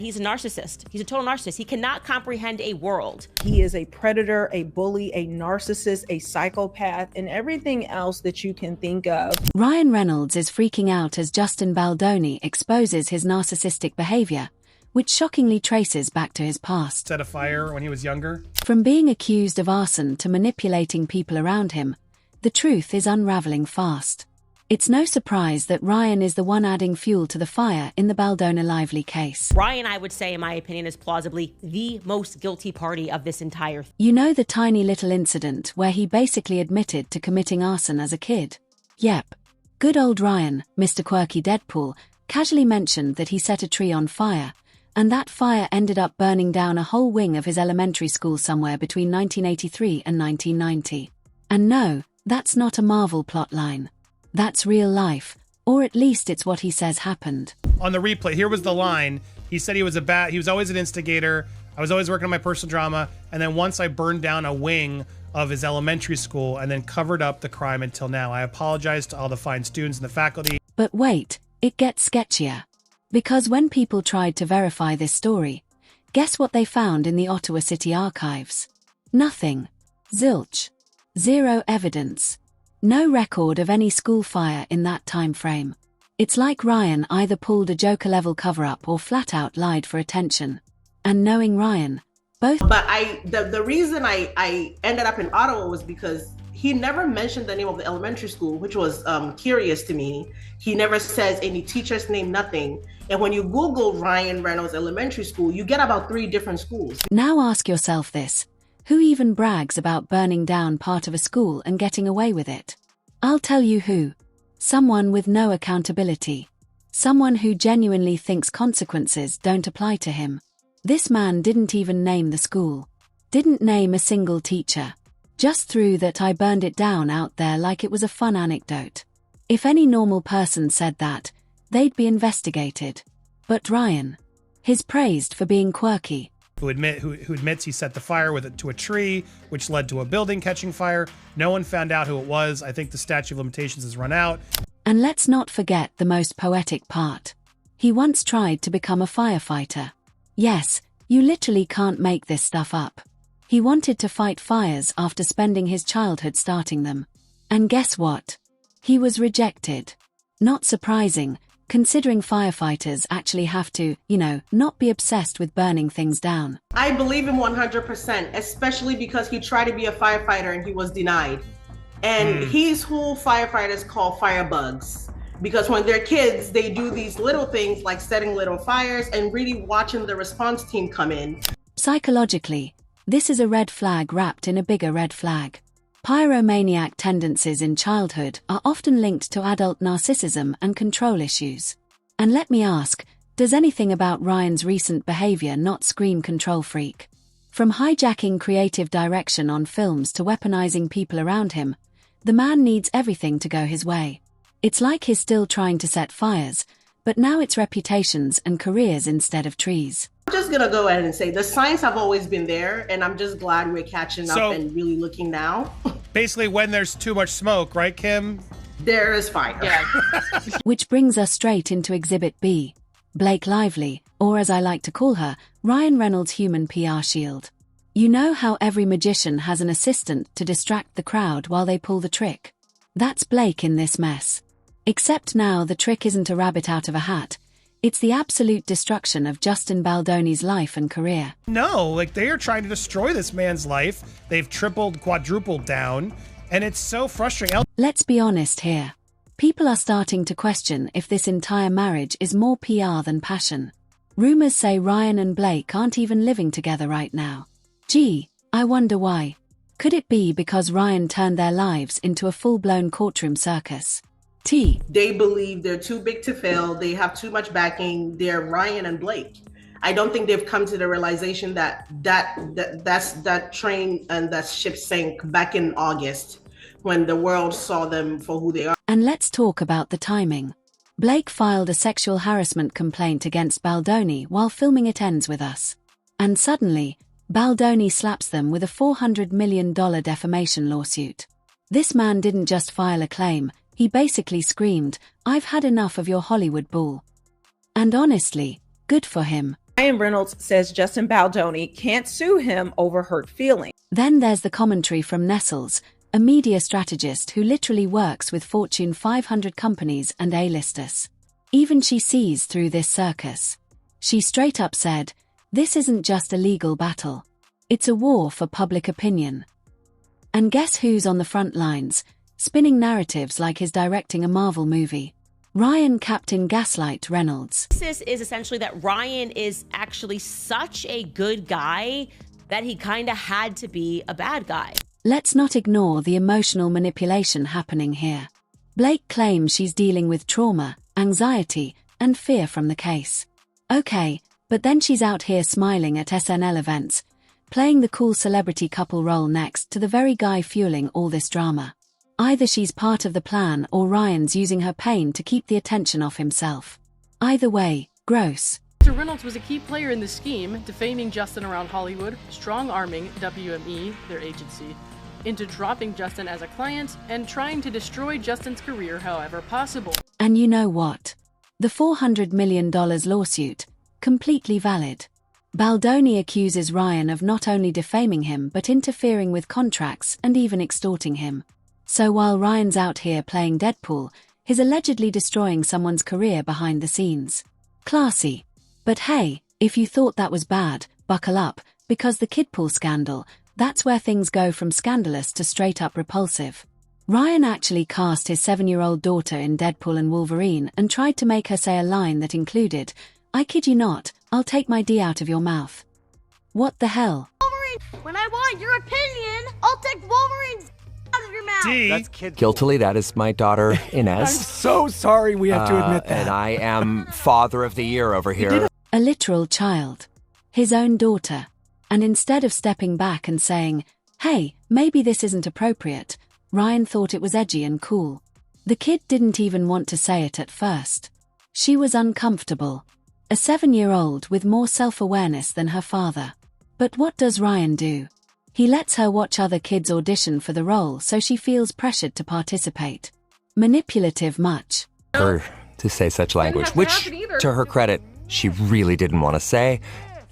he's a narcissist. He's a total narcissist. He cannot comprehend a world. He is a predator, a bully, a narcissist, a psychopath, and everything else that you can think of. Ryan Reynolds is freaking out as Justin Baldoni exposes his narcissistic behavior, which shockingly traces back to his past. Set a fire when he was younger. From being accused of arson to manipulating people around him, the truth is unraveling fast. It's no surprise that Ryan is the one adding fuel to the fire in the Baldoni Lively case. Ryan, I would say, in my opinion, is plausibly the most guilty party of this entire thing. You know the tiny little incident where he basically admitted to committing arson as a kid? Yep. Good old Ryan, Mr. Quirky Deadpool, casually mentioned that he set a tree on fire, and that fire ended up burning down a whole wing of his elementary school somewhere between 1983 and 1990. And no, that's not a Marvel plotline. That's real life, or at least it's what he says happened. On the replay, here was the line. He said he was always an instigator. I was always working on my personal drama. And then once I burned down a wing of his elementary school and then covered up the crime until now. I apologize to all the fine students and the faculty. But wait, it gets sketchier. Because when people tried to verify this story, guess what they found in the Ottawa City archives? Nothing. Zilch. Zero evidence. No record of any school fire in that time frame. It's like Ryan either pulled a Joker-level cover-up or flat-out lied for attention. And knowing Ryan, both... But the reason I ended up in Ottawa was because he never mentioned the name of the elementary school, which was curious to me. He never says any teacher's name, nothing. And when you Google Ryan Reynolds Elementary School, you get about 3 different schools. Now ask yourself this. Who even brags about burning down part of a school and getting away with it? I'll tell you who. Someone with no accountability. Someone who genuinely thinks consequences don't apply to him. This man didn't even name the school. Didn't name a single teacher. Just threw that "I burned it down" out there like it was a fun anecdote. If any normal person said that, they'd be investigated. But Ryan, he's praised for being quirky. Who admits he set the fire to a tree, which led to a building catching fire. No one found out who it was. I think the statute of limitations has run out. And let's not forget the most poetic part. He once tried to become a firefighter. Yes, you literally can't make this stuff up. He wanted to fight fires after spending his childhood starting them. And guess what? He was rejected. Not surprising, considering firefighters actually have to, not be obsessed with burning things down. I believe him 100%, especially because he tried to be a firefighter and he was denied. And he's who firefighters call firebugs. Because when they're kids, they do these little things like setting little fires and really watching the response team come in. Psychologically, this is a red flag wrapped in a bigger red flag. Pyromaniac tendencies in childhood are often linked to adult narcissism and control issues. And let me ask, does anything about Ryan's recent behavior not scream control freak? From hijacking creative direction on films to weaponizing people around him, the man needs everything to go his way. It's like he's still trying to set fires, but now it's reputations and careers instead of trees. I'm just gonna go ahead and say the signs have always been there, and I'm just glad we're catching up and really looking now. Basically, when there's too much smoke, right, Kim? There is fire. Yeah. Which brings us straight into Exhibit B. Blake Lively, or as I like to call her, Ryan Reynolds' human PR shield. You know how every magician has an assistant to distract the crowd while they pull the trick? That's Blake in this mess. Except now the trick isn't a rabbit out of a hat. It's the absolute destruction of Justin Baldoni's life and career. No, they are trying to destroy this man's life. They've tripled, quadrupled down, and it's so frustrating. Let's be honest here. People are starting to question if this entire marriage is more PR than passion. Rumors say Ryan and Blake aren't even living together right now. Gee, I wonder why. Could it be because Ryan turned their lives into a full-blown courtroom circus? They believe they're too big to fail. They have too much backing. They're Ryan and Blake. I don't think they've come to the realization that train and that ship sank back in August when the world saw them for who they are. And let's talk about the timing. Blake filed a sexual harassment complaint against Baldoni while filming It Ends With Us. And suddenly, Baldoni slaps them with a $400 million defamation lawsuit. This man didn't just file a claim. He basically screamed, "I've had enough of your Hollywood bull." And honestly, good for him. Ryan Reynolds says Justin Baldoni can't sue him over hurt feelings. Then there's the commentary from Nestles, a media strategist who literally works with Fortune 500 companies and A-listers. Even she sees through this circus. She straight up said, "This isn't just a legal battle. It's a war for public opinion." And guess who's on the front lines, spinning narratives like he's directing a Marvel movie? Ryan Captain Gaslight Reynolds. This is essentially that Ryan is actually such a good guy that he kind of had to be a bad guy. Let's not ignore the emotional manipulation happening here. Blake claims she's dealing with trauma, anxiety, and fear from the case. Okay, but then she's out here smiling at SNL events, playing the cool celebrity couple role next to the very guy fueling all this drama. Either she's part of the plan or Ryan's using her pain to keep the attention off himself. Either way, gross. Mr. Reynolds was a key player in the scheme, defaming Justin around Hollywood, strong-arming WME, their agency, into dropping Justin as a client and trying to destroy Justin's career however possible. And you know what? The $400 million lawsuit, completely valid. Baldoni accuses Ryan of not only defaming him but interfering with contracts and even extorting him. So while Ryan's out here playing Deadpool, he's allegedly destroying someone's career behind the scenes. Classy. But hey, if you thought that was bad, buckle up, because the kidpool scandal, that's where things go from scandalous to straight up repulsive. Ryan actually cast his 7-year-old daughter in Deadpool and Wolverine and tried to make her say a line that included, "I kid you not, I'll take my D out of your mouth." What the hell? Wolverine, when I want your opinion, I'll take Wolverine's out of your mouth. D. That's kid. Guiltily, that is my daughter, Inez. I'm so sorry we have to admit that. And I am Father of the Year over here. A literal child. His own daughter. And instead of stepping back and saying, "Hey, maybe this isn't appropriate," Ryan thought it was edgy and cool. The kid didn't even want to say it at first. She was uncomfortable. A 7-year-old with more self-awareness than her father. But what does Ryan do? He lets her watch other kids audition for the role so she feels pressured to participate. Manipulative much. Her to say such language, which, to her credit, she really didn't want to say,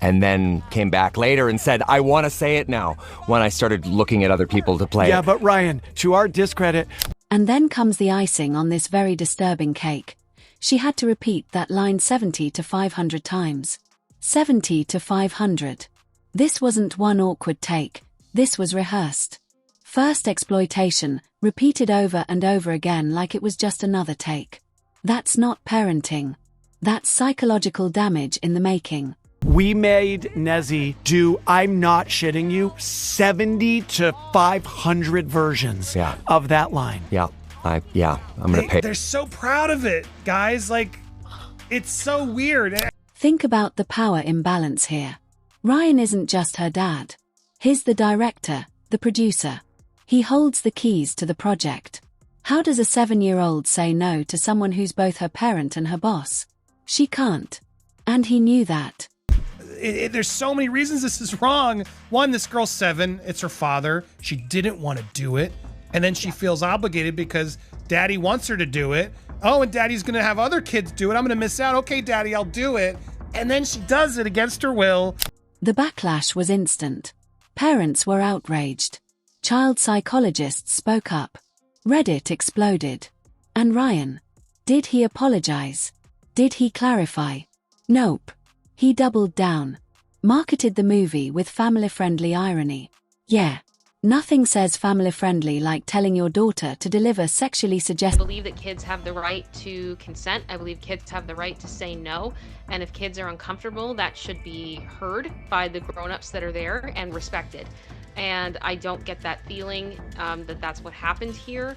and then came back later and said, "I want to say it now," when I started looking at other people to play Yeah, it. but Ryan, to our discredit, And then comes the icing on this very disturbing cake. She had to repeat that line 70 to 500 times. 70 to 500. This wasn't one awkward take. This was rehearsed. First exploitation, repeated over and over again like it was just another take. That's not parenting. That's psychological damage in the making. we made Nezzy do, I'm not shitting you, 70 to 500 versions of that line. I'm gonna pay. They're so proud of it, guys. Like, it's so weird. Think about the power imbalance here. Ryan isn't just her dad. He's the director, the producer. He holds the keys to the project. How does a 7-year-old say no to someone who's both her parent and her boss? She can't. And he knew that. There's so many reasons this is wrong. One, this girl's 7. It's her father. She didn't want to do it. And then she feels obligated because daddy wants her to do it. Oh, and daddy's going to have other kids do it. I'm going to miss out. Okay, daddy, I'll do it. And then she does it against her will. The backlash was instant. Parents were outraged. Child psychologists spoke up. Reddit exploded. And Ryan? Did he apologize? Did he clarify? Nope. He doubled down. Marketed the movie with family-friendly irony. Yeah. Nothing says family-friendly like telling your daughter to deliver sexually I suggestive. believe that kids have the right to consent. I believe kids have the right to say no. And if kids are uncomfortable, that should be heard by the grown-ups that are there and respected. And I don't get that feeling that that's what happened here.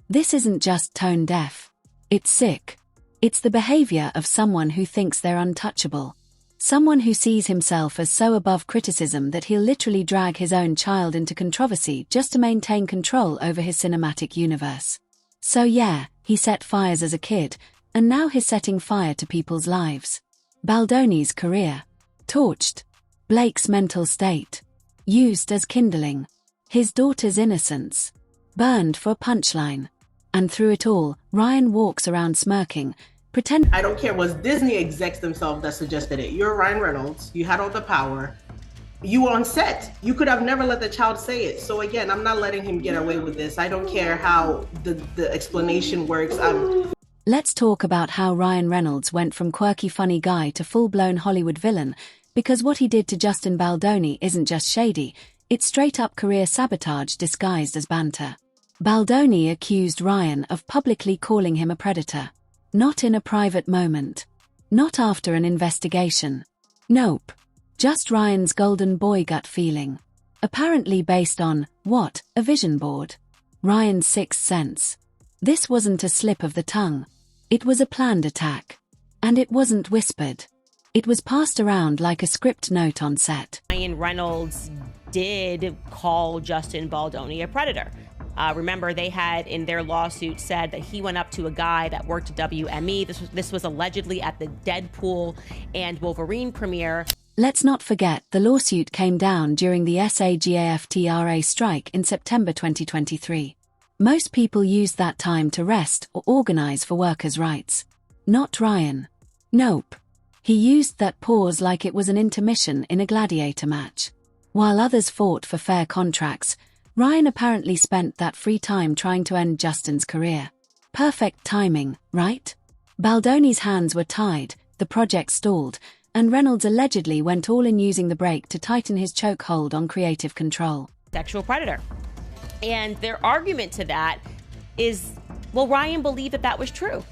This isn't just tone deaf. It's sick. It's the behavior of someone who thinks they're untouchable. Someone who sees himself as so above criticism that he'll literally drag his own child into controversy just to maintain control over his cinematic universe. So yeah, he set fires as a kid, and now he's setting fire to people's lives. Baldoni's career. Torched. Blake's mental state. Used as kindling. His daughter's innocence. Burned for a punchline. And through it all, Ryan walks around smirking, I don't care. It was Disney execs themselves that suggested it. You're Ryan Reynolds. You had all the power. You were on set. You could have never let the child say it. So again, I'm not letting him get away with this. I don't care how the explanation works. Let's talk about how Ryan Reynolds went from quirky funny guy to full-blown Hollywood villain, because what he did to Justin Baldoni isn't just shady, it's straight-up career sabotage disguised as banter. Baldoni accused Ryan of publicly calling him a predator. Not in a private moment. Not after an investigation. Nope. Just Ryan's golden boy gut feeling. Apparently based on, what, a vision board? Ryan's sixth sense. This wasn't a slip of the tongue. It was a planned attack. And it wasn't whispered. It was passed around like a script note on set. Ryan Reynolds did call Justin Baldoni a predator. Remember, they had in their lawsuit said that he went up to a guy that worked at WME. This was allegedly at the Deadpool and Wolverine premiere. Let's not forget the lawsuit came down during the SAG-AFTRA strike in September 2023. Most people used that time to rest or organize for workers' rights. Not Ryan. Nope. He used that pause like it was an intermission in a gladiator match. While others fought for fair contracts, Ryan apparently spent that free time trying to end Justin's career. Perfect timing, right? Baldoni's hands were tied, the project stalled, and Reynolds allegedly went all in using the break to tighten his chokehold on creative control. Sexual predator. And their argument to that is, well, Ryan believed that was true.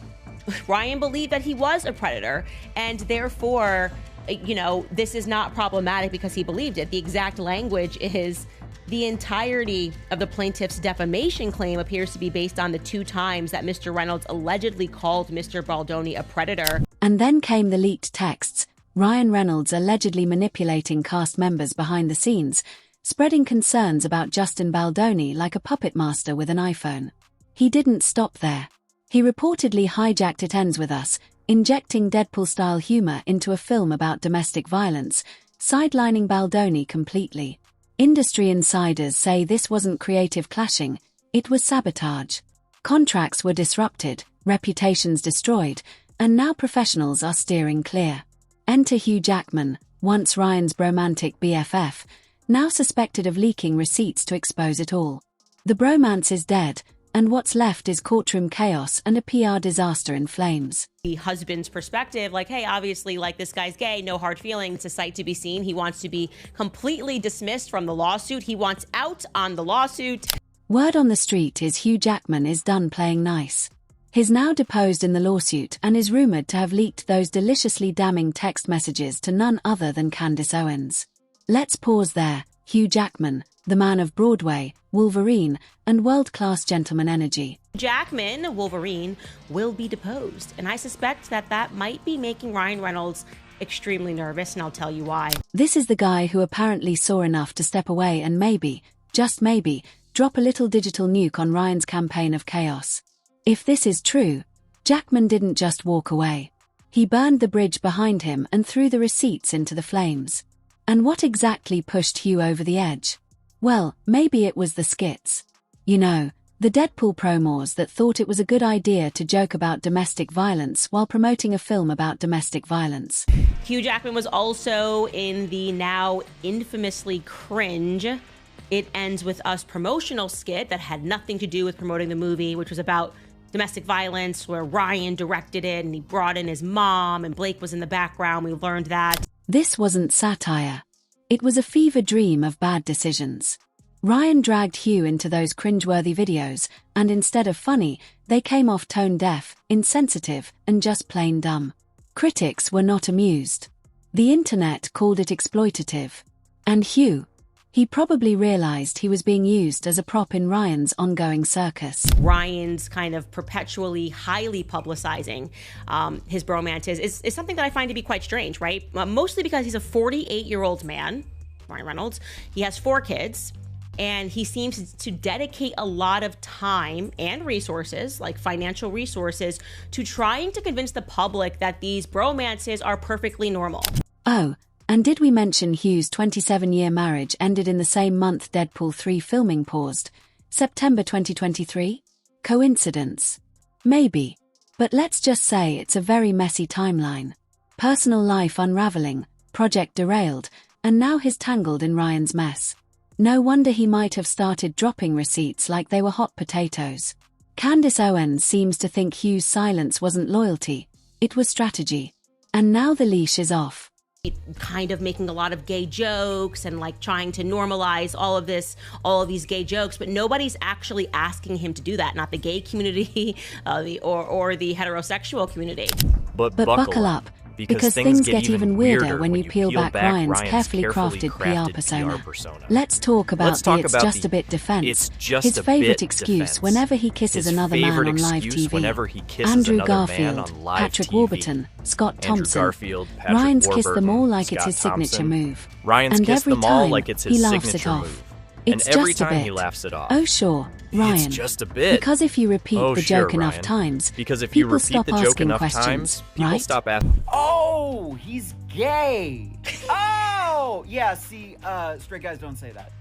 Ryan believed that he was a predator, and therefore, this is not problematic because he believed it. The exact language is, the entirety of the plaintiff's defamation claim appears to be based on the 2 times that Mr. Reynolds allegedly called Mr. Baldoni a predator. And then came the leaked texts, Ryan Reynolds allegedly manipulating cast members behind the scenes, spreading concerns about Justin Baldoni like a puppet master with an iPhone. He didn't stop there. He reportedly hijacked It Ends With Us, injecting Deadpool-style humor into a film about domestic violence, sidelining Baldoni completely. Industry insiders say this wasn't creative clashing, it was sabotage. Contracts were disrupted, reputations destroyed, and now professionals are steering clear. Enter Hugh Jackman, once Ryan's bromantic BFF, now suspected of leaking receipts to expose it all. The bromance is dead, and what's left is courtroom chaos and a PR disaster in flames. The husband's perspective, like, hey, obviously, this guy's gay, no hard feelings, it's a sight to be seen. He wants to be completely dismissed from the lawsuit. He wants out on the lawsuit. Word on the street is Hugh Jackman is done playing nice. He's now deposed in the lawsuit and is rumored to have leaked those deliciously damning text messages to none other than Candace Owens. Let's pause there. Hugh Jackman, the man of Broadway, Wolverine, and world-class gentleman energy. Jackman, Wolverine, will be deposed, and I suspect that might be making Ryan Reynolds extremely nervous, and I'll tell you why. This is the guy who apparently saw enough to step away and maybe, just maybe, drop a little digital nuke on Ryan's campaign of chaos. If this is true, Jackman didn't just walk away. He burned the bridge behind him and threw the receipts into the flames. And what exactly pushed Hugh over the edge? Well, maybe it was the skits. The Deadpool promos that thought it was a good idea to joke about domestic violence while promoting a film about domestic violence. Hugh Jackman was also in the now infamously cringe It Ends With Us promotional skit that had nothing to do with promoting the movie, which was about domestic violence, where Ryan directed it and he brought in his mom and Blake was in the background. We learned that. This wasn't satire. It was a fever dream of bad decisions. Ryan dragged Hugh into those cringeworthy videos, and instead of funny, they came off tone-deaf, insensitive, and just plain dumb. Critics were not amused. The internet called it exploitative. And Hugh, he probably realized he was being used as a prop in Ryan's ongoing circus. Ryan's kind of perpetually highly publicizing his bromance is something that I find to be quite strange, right? Mostly because he's a 48-year-old man, Ryan Reynolds. He has 4 kids, and he seems to dedicate a lot of time and resources, like financial resources, to trying to convince the public that these bromances are perfectly normal. Oh, and did we mention Hugh's 27-year marriage ended in the same month Deadpool 3 filming paused, September 2023? Coincidence? Maybe. But let's just say it's a very messy timeline. Personal life unraveling, project derailed, and now he's tangled in Ryan's mess. No wonder he might have started dropping receipts like they were hot potatoes. Candace Owens seems to think Hugh's silence wasn't loyalty, it was strategy. And now the leash is off. Kind of making a lot of gay jokes and like trying to normalize all of these gay jokes, but nobody's actually asking him to do that. Not the gay community, or the heterosexual community. But buckle up. Because things get even weirder when you peel back Ryan's carefully crafted PR persona. Let's talk about the "it's just a bit" defense. His favorite excuse whenever he kisses another man on live TV. Andrew Garfield, Patrick Warburton, Scott Thompson. Ryan's kissed them all like it's his signature move. And every time he laughs it off. It's every just a time bit. he laughs it off. Oh sure, Ryan. It's just a bit. Because if you repeat the joke enough times, because if you people repeat stop the joke asking enough questions, times, people right? stop asking. Oh, he's gay. Oh, yeah. See, straight guys don't say that.